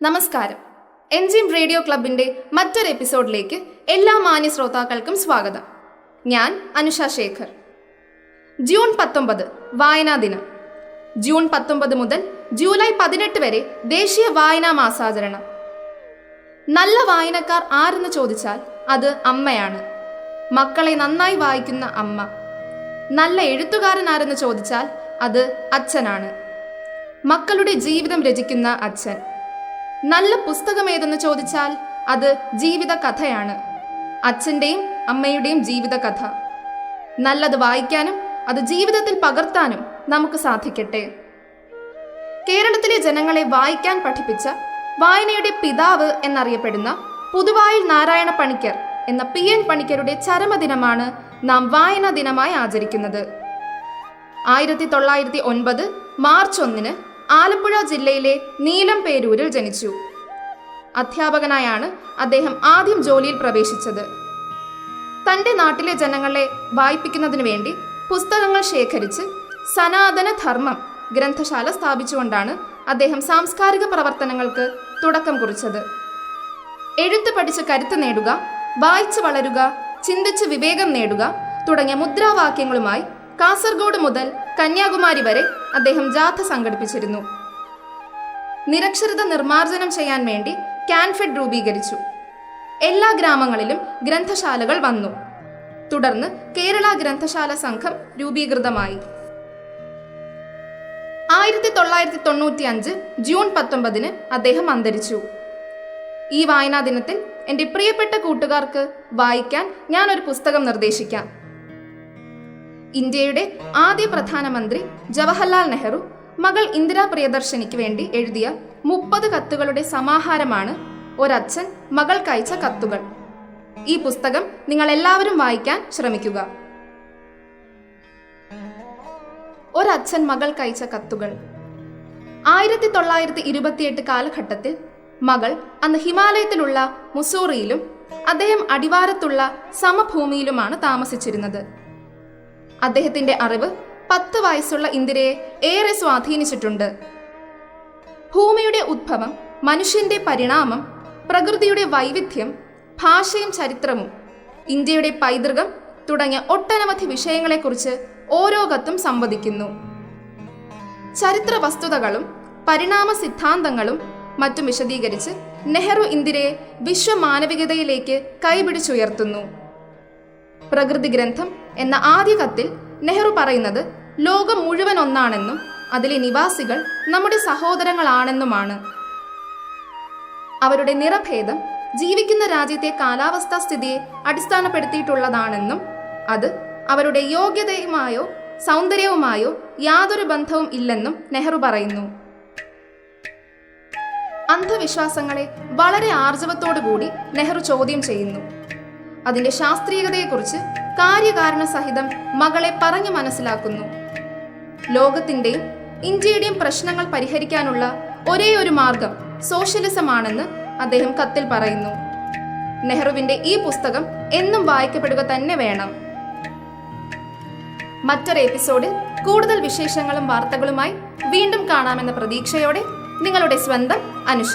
നമസ്കാരം. എൻജിം റേഡിയോ ക്ലബിന്റെ മറ്റൊരു എപ്പിസോഡിലേക്ക് എല്ലാ മാന്യ ശ്രോതാക്കൾക്കും സ്വാഗതം. ഞാൻ അനുഷ ശേഖർ. ജൂൺ 19 വായനാ ദിനം. ജൂൺ 19 മുതൽ ജൂലൈ 18 വരെ ദേശീയ വായനാ മാസാചരണം. നല്ല വായനക്കാർ ആരെന്ന് ചോദിച്ചാൽ അത് അമ്മയാണ്. മക്കളെ നന്നായി വായിക്കുന്ന അമ്മ. നല്ല എഴുത്തുകാരൻ ആരെന്ന് ചോദിച്ചാൽ അത് അച്ഛനാണ്. മക്കളുടെ ജീവിതം രചിക്കുന്ന അച്ഛൻ. നല്ല പുസ്തകം ഏതെന്ന് ചോദിച്ചാൽ അത് ജീവിത കഥയാണ്. അച്ഛൻ്റെയും അമ്മയുടെയും ജീവിത കഥ. നല്ലത് വായിക്കാനും അത് ജീവിതത്തിൽ പകർത്താനും നമുക്ക് സാധിക്കട്ടെ. കേരളത്തിലെ ജനങ്ങളെ വായിക്കാൻ പഠിപ്പിച്ച വായനയുടെ പിതാവ് എന്നറിയപ്പെടുന്ന പുതുവായിൽ നാരായണ പണിക്കർ എന്ന PN പണിക്കരുടെ ചരമദിനമാണ് നാം വായനാ ദിനമായി ആചരിക്കുന്നത്. 1909 മാർച്ച് 1 ആലപ്പുഴ ജില്ലയിലെ നീലംപേരൂരിൽ ജനിച്ചു. അധ്യാപകനായാണ് അദ്ദേഹം ആദ്യം ജോലിയിൽ പ്രവേശിച്ചത്. തൻ്റെ നാട്ടിലെ ജനങ്ങളെ വായിപ്പിക്കുന്നതിനു വേണ്ടി പുസ്തകങ്ങൾ ശേഖരിച്ച് സനാതന ധർമ്മം ഗ്രന്ഥശാല സ്ഥാപിച്ചുകൊണ്ടാണ് അദ്ദേഹം സാംസ്കാരിക പ്രവർത്തനങ്ങൾക്ക് തുടക്കം കുറിച്ചത്. എഴുത്ത് പഠിച്ച് കരുത്ത് നേടുക, വായിച്ച് വളരുക, ചിന്തിച്ച് വിവേകം നേടുക തുടങ്ങിയ മുദ്രാവാക്യങ്ങളുമായി കാസർഗോഡ് മുതൽ കന്യാകുമാരി വരെ അദ്ദേഹം ജാഥ സംഘടിപ്പിച്ചിരുന്നു. നിരക്ഷരത നിർമ്മാർജ്ജനം ചെയ്യാൻ വേണ്ടി കാൻഫെഡ് രൂപീകരിച്ചു. എല്ലാ ഗ്രാമങ്ങളിലും ഗ്രന്ഥശാലകൾ വന്നു. തുടർന്ന് കേരള ഗ്രന്ഥശാല സംഘം രൂപീകൃതമായി. 1995 ജൂൺ 19 അദ്ദേഹം അന്തരിച്ചു. ഈ വായനാ ദിനത്തിൽ എൻ്റെ പ്രിയപ്പെട്ട കൂട്ടുകാർക്ക് വായിക്കാൻ ഞാനൊരു പുസ്തകം നിർദ്ദേശിക്കാം. ഇന്ത്യയുടെ ആദ്യ പ്രധാനമന്ത്രി ജവഹർലാൽ നെഹ്റു മകൾ ഇന്ദിരാ പ്രിയദർശിനിക്ക് വേണ്ടി എഴുതിയ 30 കത്തുകളുടെ സമാഹാരമാണ് ഒരച്ഛൻ മകൾക്കയച്ച കത്തുകൾ. ഈ പുസ്തകം നിങ്ങൾ എല്ലാവരും വായിക്കാൻ ശ്രമിക്കുക. ഒരച്ഛൻ മകൾക്കയച്ച കത്തുകൾ. 1928 കാലഘട്ടത്തിൽ മകൾ അന്ന് ഹിമാലയത്തിലുള്ള മുസൂറിയിലും അദ്ദേഹം അടിവാരത്തുള്ള സമഭൂമിയിലുമാണ് താമസിച്ചിരുന്നത്. അദ്ദേഹത്തിന്റെ അറിവ് 10 വയസ്സുള്ള ഇന്ദിരയെ ഏറെ സ്വാധീനിച്ചിട്ടുണ്ട്. ഭൂമിയുടെ ഉദ്ഭവം, മനുഷ്യന്റെ പരിണാമം, പ്രകൃതിയുടെ വൈവിധ്യം, ഭാഷയും ചരിത്രവും, ഇന്ത്യയുടെ പൈതൃകം തുടങ്ങിയ ഒട്ടനവധി വിഷയങ്ങളെക്കുറിച്ച് ഓരോ കത്തും സംവദിക്കുന്നു. ചരിത്ര വസ്തുതകളും പരിണാമ സിദ്ധാന്തങ്ങളും മറ്റും വിശദീകരിച്ച് നെഹ്റു ഇന്ദിരയെ വിശ്വമാനവികതയിലേക്ക് കൈപിടിച്ചുയർത്തുന്നു. പ്രകൃതി ഗ്രന്ഥം എന്ന ആദ്യ കത്തിൽ നെഹ്റു പറയുന്നത് ലോകം മുഴുവൻ ഒന്നാണെന്നും അതിലെ നിവാസികൾ നമ്മുടെ സഹോദരങ്ങളാണെന്നുമാണ്. അവരുടെ നിറഭേദം ജീവിക്കുന്ന രാജ്യത്തെ കാലാവസ്ഥാ സ്ഥിതിയെ അടിസ്ഥാനപ്പെടുത്തിയിട്ടുള്ളതാണെന്നും അത് അവരുടെ യോഗ്യതയുമായോ സൗന്ദര്യവുമായോ യാതൊരു ബന്ധവും ഇല്ലെന്നും നെഹ്റു പറയുന്നു. അന്ധവിശ്വാസങ്ങളെ വളരെ ആർജവത്തോടുകൂടി നെഹ്റു ചോദ്യം ചെയ്യുന്നു. അതിന്റെ ശാസ്ത്രീയതയെക്കുറിച്ച് കാര്യകാരണ സഹിതം മകളെ പറഞ്ഞു മനസ്സിലാക്കുന്നു. ലോകത്തിന്റെയും ഇന്ത്യയുടെയും പ്രശ്നങ്ങൾ പരിഹരിക്കാനുള്ള ഒരേ ഒരു മാർഗം സോഷ്യലിസം ആണെന്ന് അദ്ദേഹം കത്തിൽ പറയുന്നു. നെഹ്റുവിന്റെ ഈ പുസ്തകം എന്നും വായിക്കപ്പെടുക തന്നെ വേണം. മറ്റൊരു എപ്പിസോഡിൽ കൂടുതൽ വിശേഷങ്ങളും വാർത്തകളുമായി വീണ്ടും കാണാമെന്ന പ്രതീക്ഷയോടെ നിങ്ങളുടെ സ്വന്തം അനുഷ.